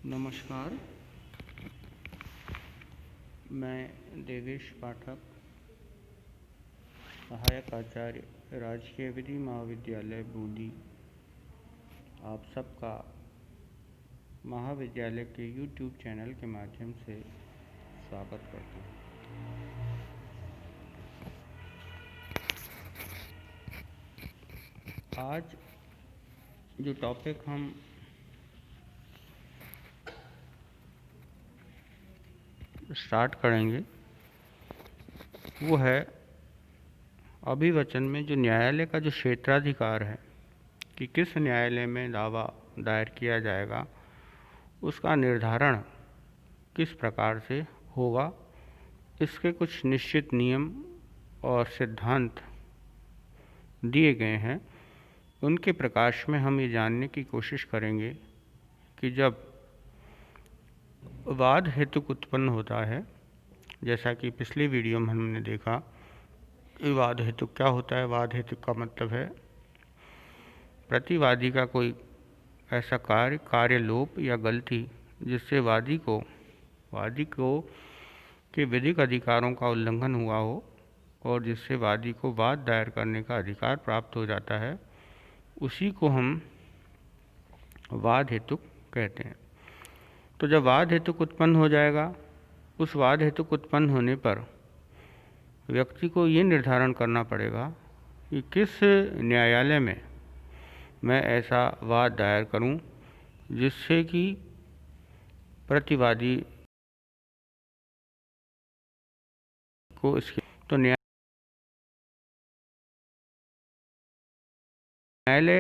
नमस्कार। मैं देवेश पाठक, सहायक आचार्य, राजकीय विधि महाविद्यालय बूंदी, आप सबका महाविद्यालय के YouTube चैनल के माध्यम से स्वागत करता हूँ। आज जो टॉपिक हम स्टार्ट करेंगे वो है अभिवचन में जो न्यायालय का जो क्षेत्राधिकार है कि किस न्यायालय में दावा दायर किया जाएगा, उसका निर्धारण किस प्रकार से होगा। इसके कुछ निश्चित नियम और सिद्धांत दिए गए हैं। उनके प्रकाश में हम ये जानने की कोशिश करेंगे कि जब वाद हेतुक उत्पन्न होता है, जैसा कि पिछली वीडियो में हमने देखा कि वाद हेतुक क्या होता है। वाद हेतुक का मतलब है प्रतिवादी का कोई ऐसा कार्य लोप या गलती जिससे वादी को के विधिक अधिकारों का उल्लंघन हुआ हो और जिससे वादी को वाद दायर करने का अधिकार प्राप्त हो जाता है, उसी को हम वाद हेतुक कहते हैं। तो जब वाद हेतुक उत्पन्न हो जाएगा, उस वाद हेतुक उत्पन्न होने पर व्यक्ति को ये निर्धारण करना पड़ेगा कि किस न्यायालय में मैं ऐसा वाद दायर करूं जिससे कि प्रतिवादी को इसके तो न्यायालय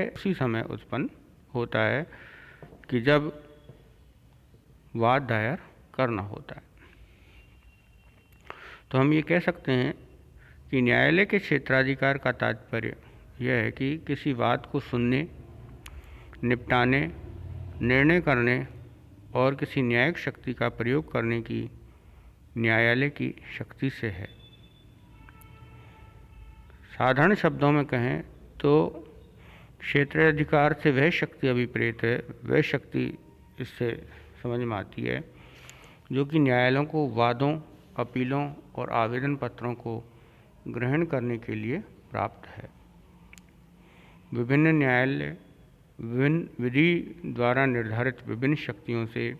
उसी समय उत्पन्न होता है कि जब वाद दायर करना होता है। तो हम ये कह सकते हैं कि न्यायालय के क्षेत्राधिकार का तात्पर्य यह है कि किसी वाद को सुनने, निपटाने, निर्णय करने और किसी न्यायिक शक्ति का प्रयोग करने की न्यायालय की शक्ति से है। साधारण शब्दों में कहें तो क्षेत्राधिकार से वह शक्ति अभिप्रेत है, वह शक्ति इससे समझ में आती है जो कि न्यायालयों को वादों, अपीलों और आवेदन पत्रों को ग्रहण करने के लिए प्राप्त है। विभिन्न न्यायालय विभिन्न विधि द्वारा निर्धारित विभिन्न शक्तियों से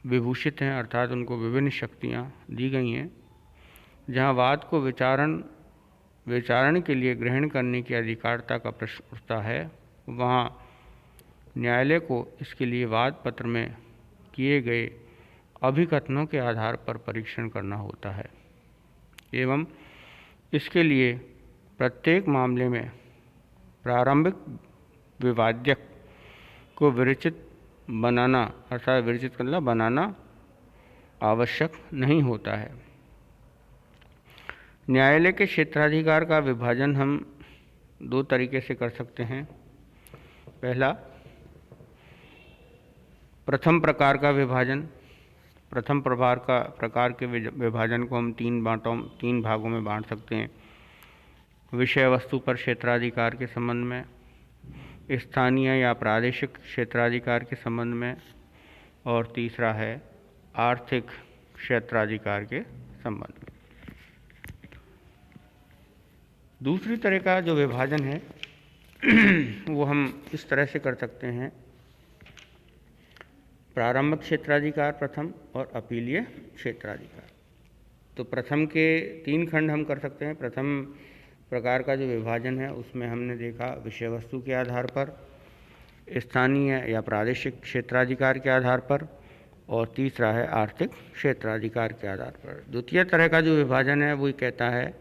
विभूषित हैं, अर्थात उनको विभिन्न शक्तियाँ दी गई हैं। जहाँ वाद को विचारण के लिए ग्रहण करने की अधिकारिता का प्रश्न उठता है, वहाँ न्यायालय को इसके लिए वाद पत्र में किए गए अभिकथनों के आधार पर परीक्षण करना होता है एवं इसके लिए प्रत्येक मामले में प्रारंभिक विवाद्यक को विरचित बनाना, अर्थात विरचित करना बनाना आवश्यक नहीं होता है। न्यायालय के क्षेत्राधिकार का विभाजन हम दो तरीके से कर सकते हैं। पहला, प्रथम प्रकार का विभाजन। प्रथम प्रकार के विभाजन को हम तीन भागों में बांट सकते हैं। विषय वस्तु पर क्षेत्राधिकार के संबंध में, स्थानीय या प्रादेशिक क्षेत्राधिकार के संबंध में, और तीसरा है आर्थिक क्षेत्राधिकार के संबंध में। दूसरी तरह का जो विभाजन है वो हम इस तरह से कर सकते हैं। प्रारंभिक क्षेत्राधिकार प्रथम और अपीलीय क्षेत्राधिकार। तो प्रथम के तीन खंड हम कर सकते हैं। प्रथम प्रकार का जो विभाजन है उसमें हमने देखा विषय वस्तु के आधार पर, स्थानीय या प्रादेशिक क्षेत्राधिकार के आधार पर, और तीसरा है आर्थिक क्षेत्राधिकार के आधार पर। द्वितीय तरह का जो विभाजन है वो कहता है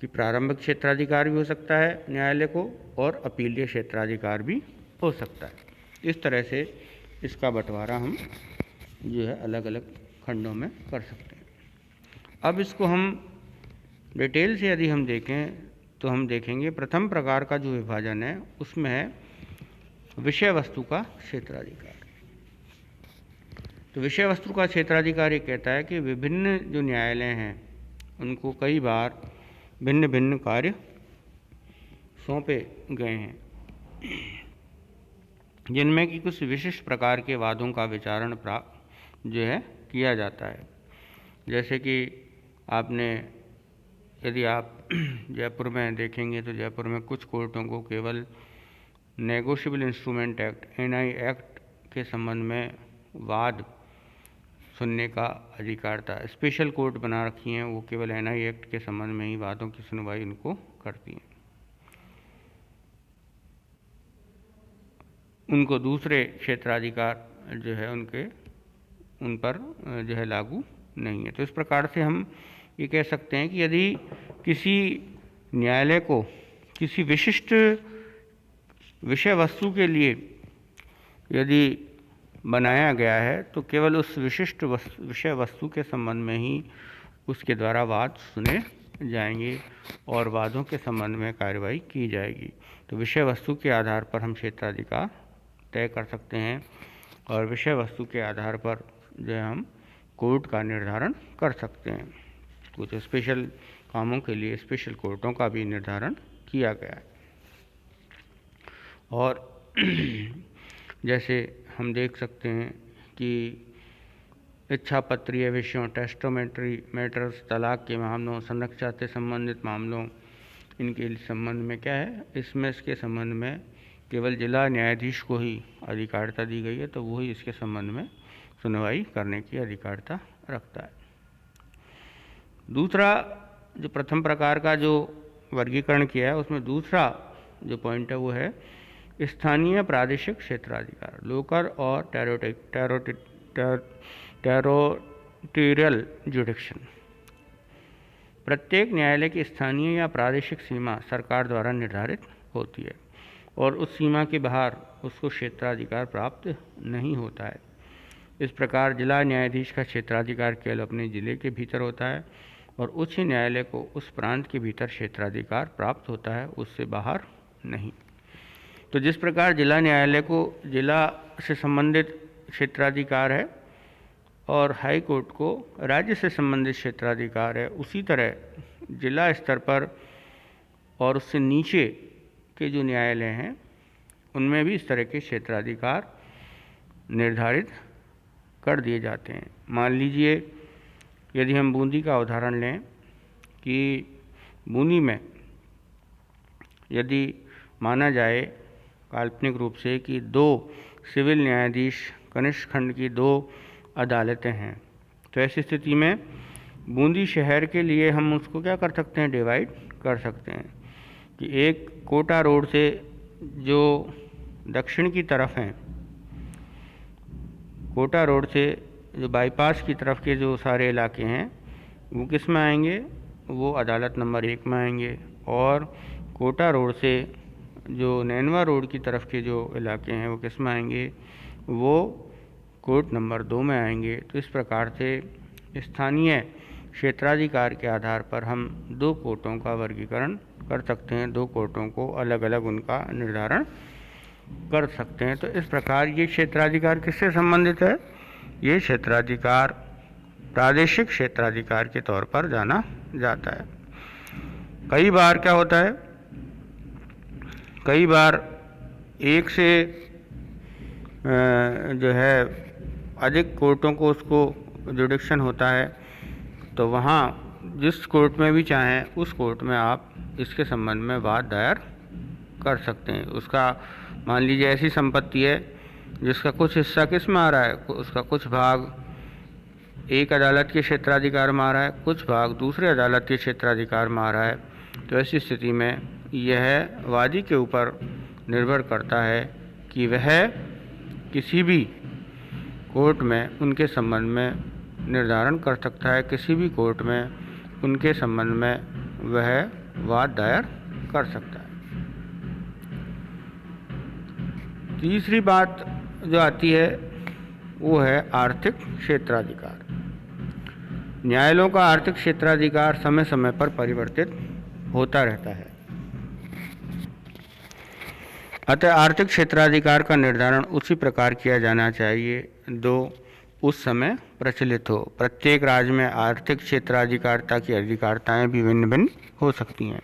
कि प्रारंभिक क्षेत्राधिकार भी हो सकता है न्यायालय को और अपीलीय क्षेत्राधिकार भी हो सकता है। इस तरह से इसका बंटवारा हम जो है अलग अलग खंडों में कर सकते हैं। अब इसको हम डिटेल से यदि हम देखें तो हम देखेंगे प्रथम प्रकार का जो विभाजन है उसमें है विषय वस्तु का क्षेत्राधिकार। तो विषय वस्तु का क्षेत्राधिकार ये कहता है कि विभिन्न जो न्यायालय हैं उनको कई बार भिन्न भिन्न कार्य सौंपे गए हैं। जिनमें कि कुछ विशिष्ट प्रकार के वादों का विचारण जो है किया जाता है। जैसे कि यदि आप जयपुर में देखेंगे तो जयपुर में कुछ कोर्टों को केवल negotiable instrument act NI act के संबंध में वाद सुनने का अधिकार था। स्पेशल कोर्ट बना रखी हैं, वो केवल NI एक्ट के संबंध में ही वादों की सुनवाई उनको करती हैं, उनको दूसरे क्षेत्राधिकार जो है उन पर जो है लागू नहीं है। तो इस प्रकार से हम ये कह सकते हैं कि यदि किसी न्यायालय को किसी विशिष्ट विषय वस्तु के लिए यदि बनाया गया है तो केवल उस विशिष्ट विषय वस्तु के संबंध में ही उसके द्वारा वाद सुने जाएंगे और वादों के संबंध में कार्रवाई की जाएगी। तो विषय वस्तु के आधार पर हम क्षेत्राधिकार तय कर सकते हैं और विषय वस्तु के आधार पर जो है हम कोर्ट का निर्धारण कर सकते हैं। कुछ स्पेशल कामों के लिए स्पेशल कोर्टों का भी निर्धारण किया गया है। और जैसे हम देख सकते हैं कि इच्छा पत्रीय विषयों, टेस्टोमेंट्री मैटर्स, तलाक के मामलों, संरक्षा से संबंधित मामलों, इनके संबंध में क्या है, इसके संबंध में केवल जिला न्यायाधीश को ही अधिकारिता दी गई है, तो वही इसके संबंध में सुनवाई करने की अधिकारिता रखता है। दूसरा जो प्रथम प्रकार का जो वर्गीकरण किया है उसमें दूसरा जो पॉइंट है वो है स्थानीय प्रादेशिक क्षेत्राधिकार, लोकल और टेरिटोरियल जुडिक्शन। प्रत्येक न्यायालय की स्थानीय या प्रादेशिक सीमा सरकार द्वारा निर्धारित होती है और उस सीमा के बाहर उसको क्षेत्राधिकार प्राप्त नहीं होता है। इस प्रकार जिला न्यायाधीश का क्षेत्राधिकार केवल अपने जिले के भीतर होता है और उच्च न्यायालय को उस प्रांत के भीतर क्षेत्राधिकार प्राप्त होता है, उससे बाहर नहीं। तो जिस प्रकार जिला न्यायालय को जिला से संबंधित क्षेत्राधिकार है और हाई कोर्ट को राज्य से संबंधित क्षेत्राधिकार है, उसी तरह जिला स्तर पर और उससे नीचे के जो न्यायालय हैं उनमें भी इस तरह के क्षेत्राधिकार निर्धारित कर दिए जाते हैं। मान लीजिए यदि हम बूंदी का उदाहरण लें कि बूंदी में यदि माना जाए काल्पनिक रूप से कि 2 सिविल न्यायाधीश कनिष्ठ खंड की 2 अदालतें हैं, तो ऐसी स्थिति में बूंदी शहर के लिए हम उसको क्या कर सकते हैं, डिवाइड कर सकते हैं कि एक कोटा रोड से जो दक्षिण की तरफ हैं, कोटा रोड से जो बाईपास की तरफ के जो सारे इलाके हैं वो किस में आएंगे, वो अदालत नंबर 1 में आएंगे, और कोटा रोड से जो नैनवा रोड की तरफ के जो इलाके हैं वो किस में आएंगे, वो कोर्ट नंबर 2 में आएंगे। तो इस प्रकार से स्थानीय क्षेत्राधिकार के आधार पर हम 2 कोर्टों का वर्गीकरण कर सकते हैं, 2 कोर्टों को अलग अलग उनका निर्धारण कर सकते हैं। तो इस प्रकार ये क्षेत्राधिकार किससे संबंधित है, ये क्षेत्राधिकार प्रादेशिक क्षेत्राधिकार के तौर पर जाना जाता है। कई बार क्या होता है, कई बार एक से जो है अधिक कोर्टों को उसको जुडिक्शन होता है, तो वहाँ जिस कोर्ट में भी चाहें उस कोर्ट में आप इसके संबंध में वाद दायर कर सकते हैं। उसका मान लीजिए ऐसी संपत्ति है जिसका कुछ हिस्सा किस में आ रहा है, उसका कुछ भाग एक अदालत के क्षेत्राधिकार में आ रहा है, कुछ भाग दूसरे अदालत के क्षेत्राधिकार में आ रहा है। तो ऐसी स्थिति में यह वादी के ऊपर निर्भर करता है कि वह किसी भी कोर्ट में उनके संबंध में निर्धारण कर सकता है, किसी भी कोर्ट में उनके संबंध में वह वाद दायर कर सकता है। तीसरी बात जो आती है वो है आर्थिक क्षेत्राधिकार। न्यायालयों का आर्थिक क्षेत्राधिकार समय समय पर परिवर्तित होता रहता है, अतः आर्थिक क्षेत्राधिकार का निर्धारण उसी प्रकार किया जाना चाहिए जो उस समय प्रचलित हो। प्रत्येक राज्य में आर्थिक क्षेत्राधिकारता की अधिकारिताएँ भी भिन्न भिन्न हो सकती हैं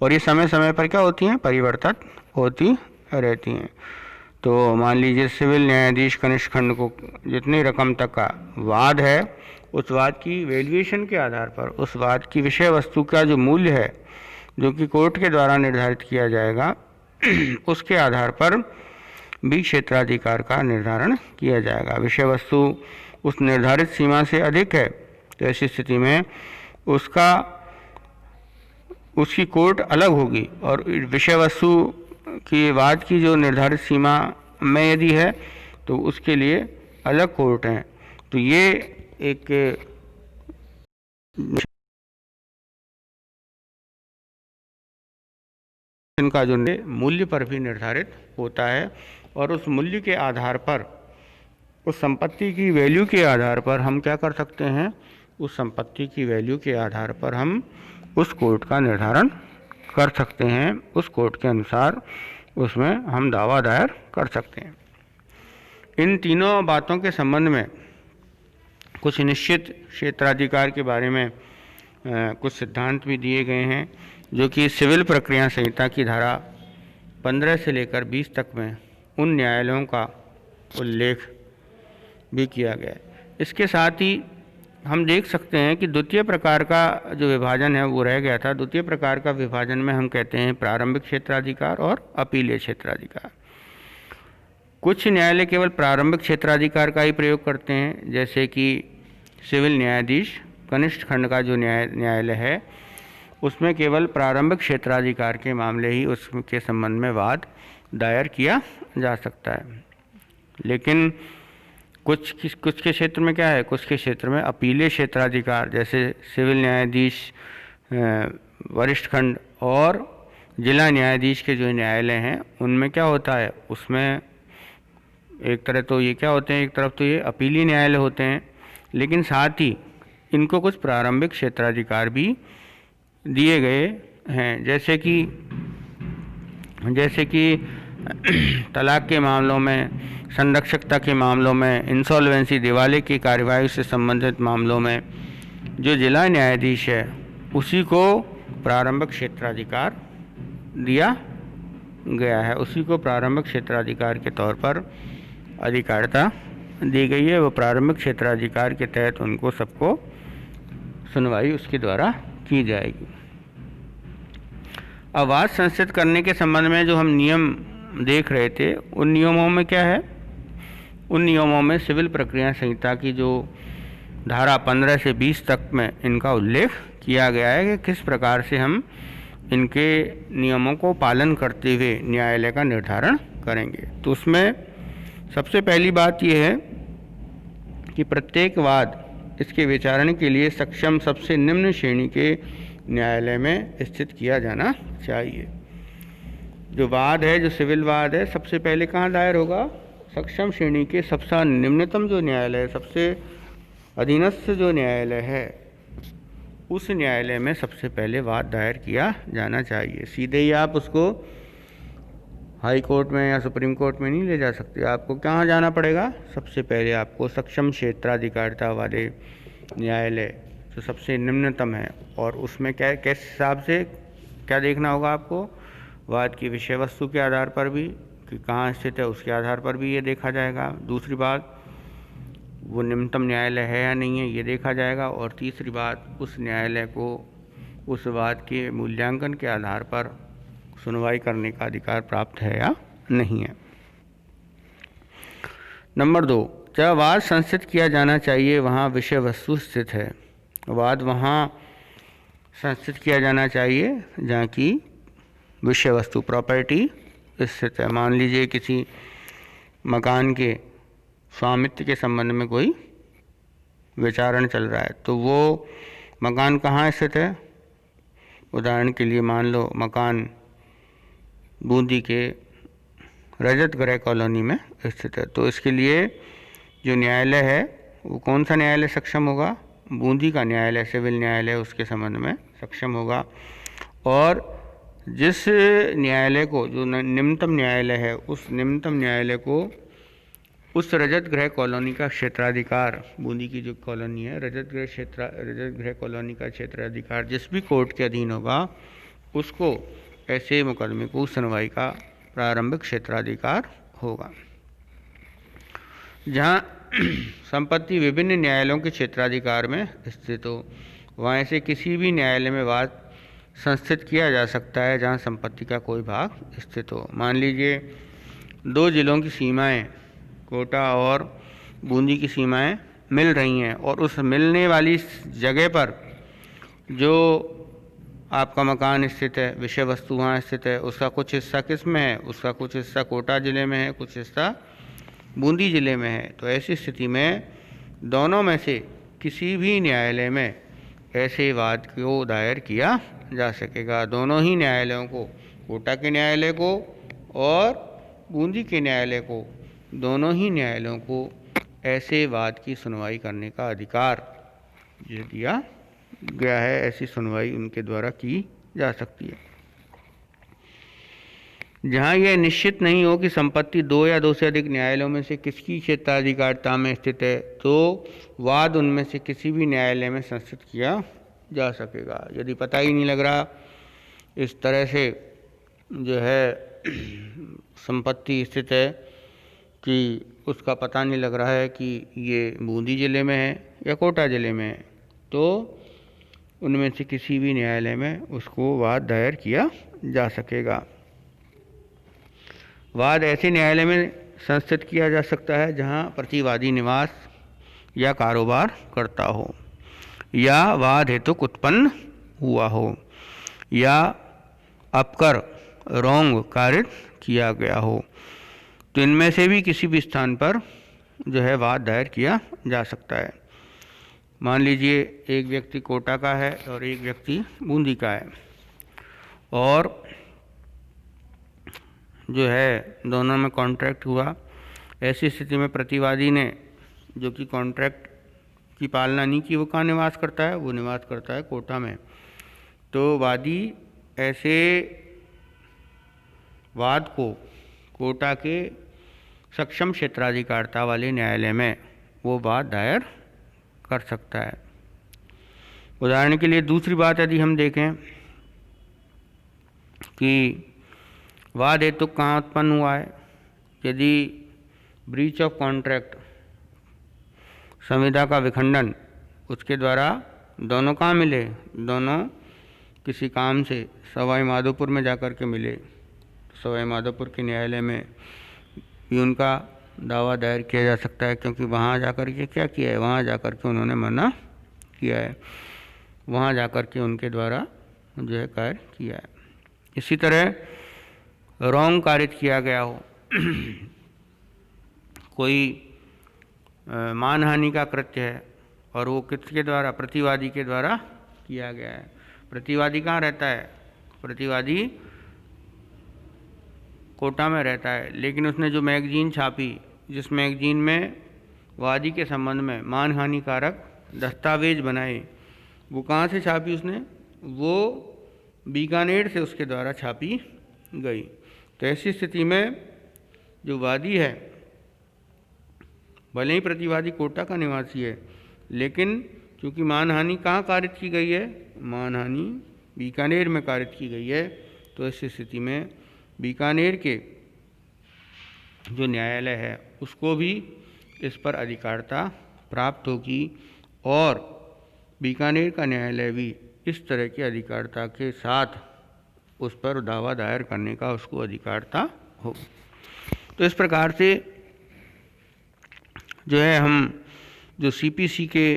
और ये समय समय पर क्या होती हैं, परिवर्तित होती रहती हैं। तो मान लीजिए सिविल न्यायाधीश कनिष्ठ खंड को जितनी रकम तक का वाद है, उस वाद की वैल्यूएशन के आधार पर, उस वाद की विषय वस्तु का जो मूल्य है जो कि कोर्ट के द्वारा निर्धारित किया जाएगा उसके आधार पर भी क्षेत्राधिकार का निर्धारण किया जाएगा। विषय वस्तु उस निर्धारित सीमा से अधिक है तो ऐसी स्थिति में उसकी कोर्ट अलग होगी, और विषय वस्तु की वाद की जो निर्धारित सीमा में यदि है तो उसके लिए अलग कोर्ट हैं। तो ये एक इनका जो मूल्य पर भी निर्धारित होता है, और उस मूल्य के आधार पर, उस संपत्ति की वैल्यू के आधार पर हम क्या कर सकते हैं, उस संपत्ति की वैल्यू के आधार पर हम उस कोर्ट का निर्धारण कर सकते हैं। उस कोर्ट के अनुसार उसमें हम दावा दायर कर सकते हैं। इन तीनों बातों के संबंध में कुछ निश्चित क्षेत्राधिकार के बारे में कुछ सिद्धांत भी दिए गए हैं, जो कि सिविल प्रक्रिया संहिता की धारा 15 से लेकर 20 तक में उन न्यायालयों का उल्लेख भी किया गया है। इसके साथ ही हम देख सकते हैं कि द्वितीय प्रकार का जो विभाजन है वो रह गया था। द्वितीय प्रकार का विभाजन में हम कहते हैं प्रारंभिक क्षेत्राधिकार और अपीलीय क्षेत्राधिकार। कुछ न्यायालय केवल प्रारंभिक क्षेत्राधिकार का ही प्रयोग करते हैं, जैसे कि सिविल न्यायाधीश कनिष्ठ खंड का जो न्यायालय है उसमें केवल प्रारंभिक क्षेत्राधिकार के मामले ही उसके संबंध में वाद दायर किया जा सकता है। लेकिन कुछ के क्षेत्र में क्या है, कुछ के क्षेत्र में अपीलीय क्षेत्राधिकार, जैसे सिविल न्यायाधीश वरिष्ठ खंड और जिला न्यायाधीश के जो न्यायालय हैं उनमें क्या होता है, उसमें एक तरह तो ये क्या होते हैं, एक तरफ तो ये अपीलीय न्यायालय होते हैं, लेकिन साथ ही इनको कुछ प्रारंभिक क्षेत्राधिकार भी दिए गए हैं, जैसे कि तलाक के मामलों में, संरक्षकता के मामलों में, इंसॉल्वेंसी दिवाले की कार्यवाही से संबंधित मामलों में जो जिला न्यायाधीश है उसी को प्रारंभिक क्षेत्राधिकार दिया गया है, उसी को प्रारंभिक क्षेत्राधिकार के तौर पर अधिकारिता दी गई है। वो प्रारंभिक क्षेत्राधिकार के तहत उनको सबको सुनवाई उसके द्वारा की जाएगी। अब वाद संस्थित करने के संबंध में जो हम नियम देख रहे थे, उन नियमों में क्या है, उन नियमों में सिविल प्रक्रिया संहिता की जो धारा 15 से 20 तक में इनका उल्लेख किया गया है कि किस प्रकार से हम इनके नियमों को पालन करते हुए न्यायालय का निर्धारण करेंगे। तो उसमें सबसे पहली बात यह है कि प्रत्येक वाद इसके विचारण के लिए सक्षम सबसे निम्न श्रेणी के न्यायालय में स्थित किया जाना चाहिए। जो वाद है, जो सिविल वाद है, सबसे पहले कहाँ दायर होगा, सक्षम श्रेणी के सबसे निम्नतम जो न्यायालय है, सबसे अधीनस्थ जो न्यायालय है, उस न्यायालय में सबसे पहले वाद दायर किया जाना चाहिए। सीधे ही आप उसको हाई कोर्ट में या सुप्रीम कोर्ट में नहीं ले जा सकते, आपको कहाँ जाना पड़ेगा, सबसे पहले आपको सक्षम क्षेत्राधिकारिता वाले न्यायालय जो सबसे निम्नतम है, और उसमें क्या किस हिसाब से क्या देखना होगा आपको, वाद की विषय वस्तु के आधार पर भी कि कहाँ स्थित है उसके आधार पर भी ये देखा जाएगा। दूसरी बात, वो निम्नतम न्यायालय है या नहीं है ये देखा जाएगा। और तीसरी बात, उस न्यायालय को उस वाद के मूल्यांकन के आधार पर सुनवाई करने का अधिकार प्राप्त है या नहीं है। नंबर 2, जहाँ वाद संस्थित किया जाना चाहिए वहाँ विषय वस्तु स्थित है। वाद वहाँ संस्थित किया जाना चाहिए जहाँ की विषय वस्तु प्रॉपर्टी स्थित है। मान लीजिए किसी मकान के स्वामित्व के संबंध में कोई विचारण चल रहा है, तो वो मकान कहाँ स्थित है, उदाहरण के लिए मान लो मकान बूंदी के रजत गृह कॉलोनी में स्थित है, तो इसके लिए जो न्यायालय है वो कौन सा न्यायालय सक्षम होगा, बूंदी का न्यायालय, सिविल न्यायालय उसके संबंध में सक्षम होगा। और जिस न्यायालय को, जो निम्नतम न्यायालय है, उस निम्नतम न्यायालय को उस रजत गृह कॉलोनी का क्षेत्राधिकार, बूंदी की जो कॉलोनी है, रजत गृह कॉलोनी का क्षेत्राधिकार जिस भी कोर्ट के अधीन होगा उसको ऐसे मुकदमे को सुनवाई का प्रारंभिक क्षेत्राधिकार होगा। जहाँ संपत्ति विभिन्न न्यायालयों के क्षेत्राधिकार में स्थित हो, वहाँ से किसी भी न्यायालय में वाद संस्थित किया जा सकता है जहाँ संपत्ति का कोई भाग स्थित हो। मान लीजिए दो जिलों की सीमाएं, कोटा और बूंदी की सीमाएं मिल रही हैं और उस मिलने वाली जगह पर जो आपका मकान स्थित है, विषय वस्तु वहाँ स्थित है, उसका कुछ हिस्सा किस में है, उसका कुछ हिस्सा कोटा ज़िले में है, कुछ हिस्सा बूंदी ज़िले में है। तो ऐसी स्थिति में दोनों में से किसी भी न्यायालय में ऐसे वाद को दायर किया जा सकेगा। दोनों ही न्यायालयों को, कोटा के न्यायालय को और बूंदी के न्यायालय को, दोनों ही न्यायालयों को ऐसे वाद की सुनवाई करने का अधिकार दिया गया है। ऐसी सुनवाई उनके द्वारा की जा सकती है। जहाँ यह निश्चित नहीं हो कि संपत्ति दो या दो से अधिक न्यायालयों में से किसकी क्षेत्राधिकारता में स्थित है, तो वाद उनमें से किसी भी न्यायालय में संस्थित किया जा सकेगा। यदि पता ही नहीं लग रहा, इस तरह से जो है संपत्ति स्थित है कि उसका पता नहीं लग रहा है कि ये बूंदी ज़िले में है या कोटा ज़िले में है, तो उनमें से किसी भी न्यायालय में उसको वाद दायर किया जा सकेगा। वाद ऐसे न्यायालय में संस्थित किया जा सकता है जहां प्रतिवादी निवास या कारोबार करता हो, या वाद हेतु उत्पन्न हुआ हो, या अपकर रोंग कारित किया गया हो। तो इनमें से भी किसी भी स्थान पर जो है वाद दायर किया जा सकता है। मान लीजिए एक व्यक्ति कोटा का है और एक व्यक्ति बूंदी का है, और जो है दोनों में कॉन्ट्रैक्ट हुआ। ऐसी स्थिति में प्रतिवादी ने, जो कि कॉन्ट्रैक्ट की पालना नहीं की, वो कहाँ निवास करता है, वो निवास करता है कोटा में। तो वादी ऐसे वाद को कोटा के सक्षम क्षेत्राधिकारता वाले न्यायालय में वो वाद दायर कर सकता है। उदाहरण के लिए दूसरी बात यदि हम देखें कि वाद हेतु कहाँ उत्पन्न हुआ है, यदि ब्रीच ऑफ कॉन्ट्रैक्ट, संविदा का विखंडन, उसके द्वारा दोनों कहाँ मिले, दोनों किसी काम से सवाई माधोपुर में जाकर के मिले, सवाई माधोपुर के न्यायालय में भी उनका दावा दायर किया जा सकता है, क्योंकि वहाँ जाकर के क्या किया है, वहाँ जाकर के उन्होंने मना किया है, वहाँ जाकर के उनके द्वारा जो है कार्य किया है। इसी तरह रोंग कारित किया गया हो, कोई मानहानि का कृत्य है और वो किसके द्वारा, प्रतिवादी के द्वारा किया गया है। प्रतिवादी कहाँ रहता है, प्रतिवादी कोटा में रहता है, लेकिन उसने जो मैगजीन छापी, जिस मैगजीन में वादी के संबंध में मानहानिकारक दस्तावेज बनाए, वो कहाँ से छापी उसने, वो बीकानेर से उसके द्वारा छापी गई। तो ऐसी स्थिति में जो वादी है, भले ही प्रतिवादी कोटा का निवासी है, लेकिन क्योंकि मानहानि कहाँ कारित की गई है, मानहानि बीकानेर में कारित की गई है, तो ऐसी स्थिति में बीकानेर के जो न्यायालय है उसको भी इस पर अधिकारता प्राप्त होगी, और बीकानेर का न्यायालय भी इस तरह की अधिकारता के साथ उस पर दावा दायर करने का उसको अधिकारता हो। तो इस प्रकार से जो है हम जो सीपीसी के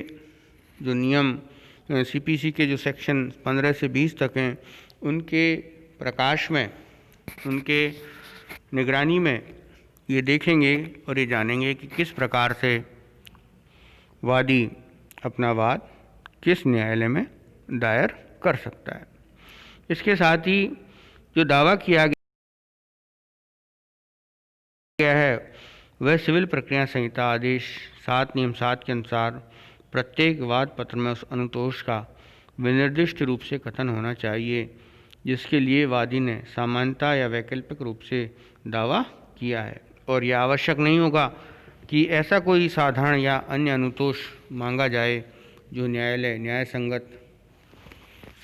जो नियम, सीपीसी के जो सेक्शन 15 से 20 तक हैं, उनके प्रकाश में, उनके निगरानी में ये देखेंगे और ये जानेंगे कि किस प्रकार से वादी अपना वाद किस न्यायालय में दायर कर सकता है। इसके साथ ही जो दावा किया गया है वह सिविल प्रक्रिया संहिता आदेश 7 नियम 7 के अनुसार प्रत्येक वाद पत्र में उस अनुतोष का विनिर्दिष्ट रूप से कथन होना चाहिए जिसके लिए वादी ने सामान्यता या वैकल्पिक रूप से दावा किया है, और यह आवश्यक नहीं होगा कि ऐसा कोई साधारण या अन्य अनुतोष मांगा जाए जो न्यायालय न्याय संगत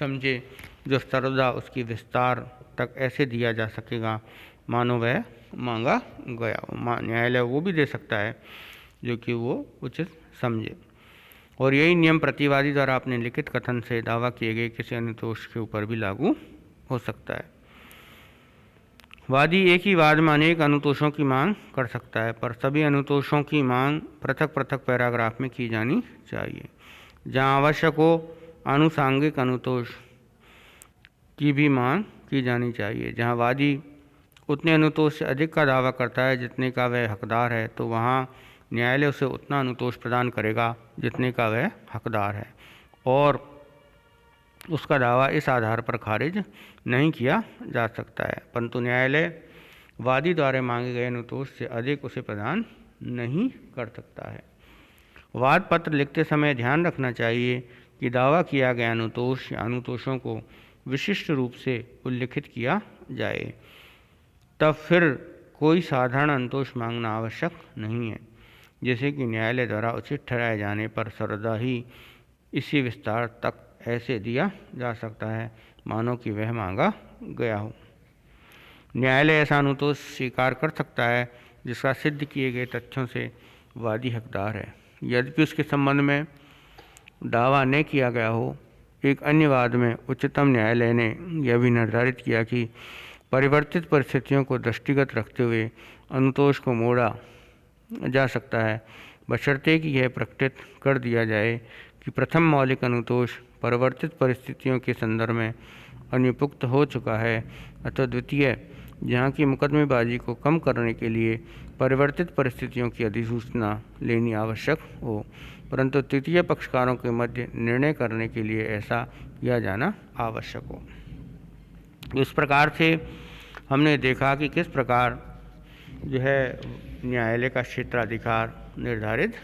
समझे, जो सर्वदा उसकी विस्तार तक ऐसे दिया जा सकेगा मानो वह मांगा गया हो। न्यायालय वो भी दे सकता है जो कि वो उचित समझे, और यही नियम प्रतिवादी द्वारा अपने लिखित कथन से दावा किए गए किसी अनुतोष के ऊपर भी लागू हो सकता है। वादी एक ही वाद में अनेक अनुतोषों की मांग कर सकता है, पर सभी अनुतोषों की मांग पृथक पृथक पैराग्राफ में की जानी चाहिए। जहाँ आवश्यक हो आनुषांगिक अनुतोष की भी मांग की जानी चाहिए। जहाँ वादी उतने अनुतोष से अधिक का दावा करता है जितने का वह हकदार है, तो वहाँ न्यायालय उसे उतना अनुतोष प्रदान करेगा जितने का वह हकदार है, और उसका दावा इस आधार पर खारिज नहीं किया जा सकता है, परंतु न्यायालय वादी द्वारा मांगे गए अनुतोष से अधिक उसे प्रदान नहीं कर सकता है। वाद पत्र लिखते समय ध्यान रखना चाहिए कि दावा किया गया अनुतोष या अनुतोषों को विशिष्ट रूप से उल्लिखित किया जाए, तब फिर कोई साधारण अनुतोष मांगना आवश्यक नहीं है, जैसे कि न्यायालय द्वारा उचित ठहराए जाने पर सर्वदा ही इसी विस्तार तक ऐसे दिया जा सकता है मानो कि वह मांगा गया हो। न्यायालय ऐसा अनुतोष स्वीकार कर सकता है जिसका सिद्ध किए गए तथ्यों से वादी हकदार है, यद्यपि उसके संबंध में दावा न किया गया हो। एक अन्य वाद में उच्चतम न्यायालय ने यह भी निर्धारित किया कि परिवर्तित परिस्थितियों को दृष्टिगत रखते हुए अनुतोष को मोड़ा जा सकता है, बशर्ते कि यह प्रकटित कर दिया जाए कि प्रथम मौलिक अनुतोष परिवर्तित परिस्थितियों के संदर्भ में अनुपयुक्त हो चुका है, अतः द्वितीय, जहाँ की मुकदमेबाजी को कम करने के लिए परिवर्तित परिस्थितियों की अधिसूचना लेनी आवश्यक हो, परंतु तृतीय पक्षकारों के मध्य निर्णय करने के लिए ऐसा किया जाना आवश्यक हो। इस प्रकार से हमने देखा कि किस प्रकार जो है न्यायालय का क्षेत्राधिकार निर्धारित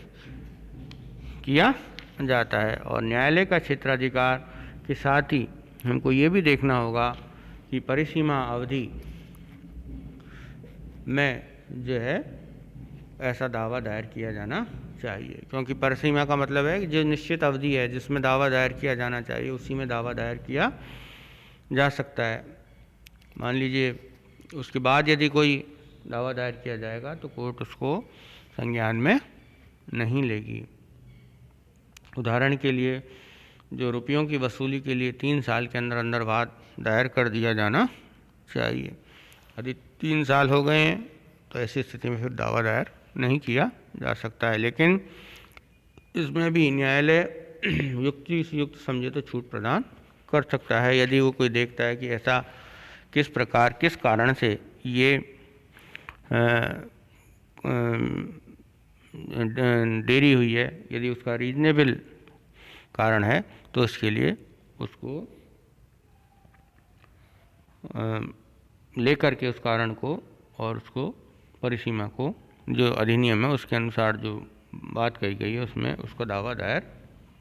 किया जाता है, और न्यायालय का क्षेत्राधिकार के साथ ही हमको ये भी देखना होगा कि परिसीमा अवधि में जो है ऐसा दावा दायर किया जाना चाहिए, क्योंकि परिसीमा का मतलब है कि जो निश्चित अवधि है जिसमें दावा दायर किया जाना चाहिए उसी में दावा दायर किया जा सकता है। मान लीजिए उसके बाद यदि कोई दावा दायर किया जाएगा तो कोर्ट उसको संज्ञान में नहीं लेगी। उदाहरण के लिए जो रुपयों की वसूली के लिए 3 साल के अंदर अंदर वाद दायर कर दिया जाना चाहिए, यदि 3 साल हो गए हैं तो ऐसी स्थिति में फिर दावा दायर नहीं किया जा सकता है, लेकिन इसमें भी न्यायालय युक्ति से युक्त समझे तो छूट प्रदान कर सकता है, यदि वो कोई देखता है कि ऐसा किस प्रकार किस कारण से ये देरी हुई है, यदि उसका रीजनेबल कारण है तो उसके लिए उसको लेकर के उस कारण को और उसको परिसीमा को जो अधिनियम है उसके अनुसार जो बात कही गई है उसमें उसको दावा दायर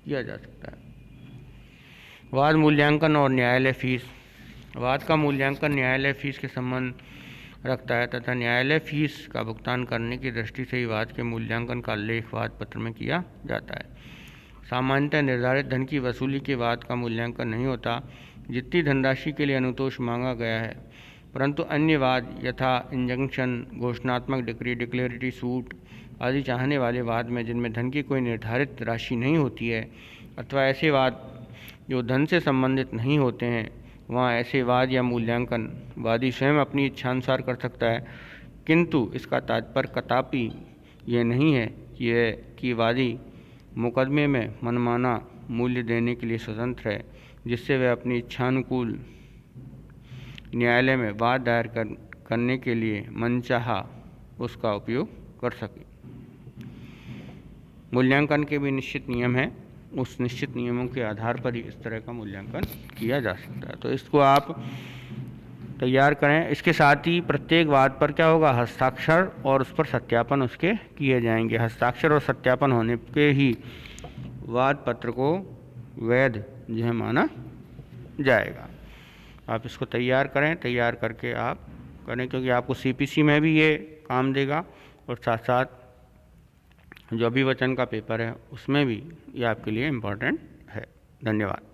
किया जा सकता है। वाद मूल्यांकन और न्यायालय फीस। वाद का मूल्यांकन न्यायालय फीस के संबंध रखता है तथा न्यायालय फीस का भुगतान करने की दृष्टि से ही वाद के मूल्यांकन का उल्लेख वाद पत्र में किया जाता है। सामान्यतः निर्धारित धन की वसूली के वाद का मूल्यांकन नहीं होता जितनी धनराशि के लिए अनुतोष मांगा गया है, परंतु अन्य वाद यथा इंजंक्शन, घोषणात्मक डिक्री, डिक्लेरेटरी सूट आदि चाहने वाले वाद में जिनमें धन की कोई निर्धारित राशि नहीं होती है, अथवा ऐसे वाद जो धन से संबंधित नहीं होते हैं, वहाँ ऐसे वाद या मूल्यांकन वादी स्वयं अपनी इच्छानुसार कर सकता है, किंतु इसका तात्पर्य कदापि यह नहीं है कि वादी मुकदमे में मनमाना मूल्य देने के लिए स्वतंत्र है, जिससे वह अपनी इच्छानुकूल न्यायालय में वाद दायर करने के लिए मनचाहा उसका उपयोग कर सके। मूल्यांकन के भी निश्चित नियम हैं, उस निश्चित नियमों के आधार पर ही इस तरह का मूल्यांकन किया जा सकता है, तो इसको आप तैयार करें। इसके साथ ही प्रत्येक वाद पर क्या होगा, हस्ताक्षर और उस पर सत्यापन उसके किए जाएंगे। हस्ताक्षर और सत्यापन होने के ही वाद पत्र को वैध जो है माना जाएगा। आप इसको तैयार करें, तैयार करके आप करें, क्योंकि आपको सीपीसी में भी ये काम देगा और साथ साथ जो अभिवचन का पेपर है उसमें भी ये आपके लिए इम्पोर्टेंट है। धन्यवाद।